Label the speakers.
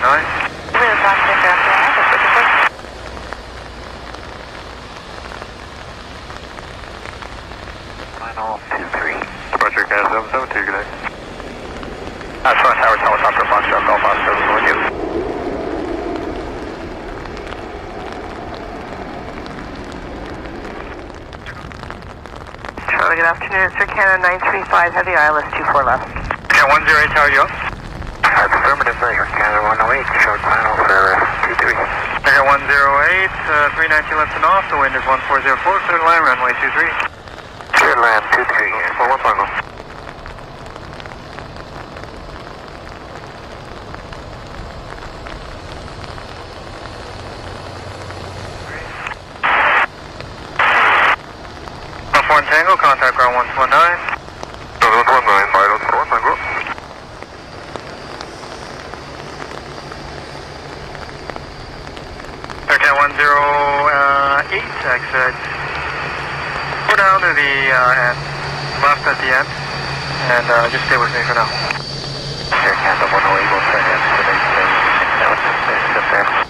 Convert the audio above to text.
Speaker 1: We're Foxtrot Airlines, what's your first?
Speaker 2: Final 23.
Speaker 3: Departure Canada 772, good day.
Speaker 2: Front Tower, Tower, Foxtrot, Foxtrot, Golf Oscar, with you.
Speaker 1: Charlie, good afternoon. Sir Canada 935, heavy ILS 24 left.
Speaker 3: Yeah, 108, how are you?
Speaker 2: That's affirmative, sir. Canada 108, short final for 23.
Speaker 3: I got 108, 319 left and off, the wind is 1404, clear line, runway 23.
Speaker 2: Clear land 23.
Speaker 3: For 1 final. Foreign Tango, contact ground 119.
Speaker 2: 119, Bidos for 1 Tango.
Speaker 3: Okay, 108, exit. Go down to the end, left at the end, and just stay with me for now.
Speaker 2: Air Canada 108 will turn in to the 877, sit there.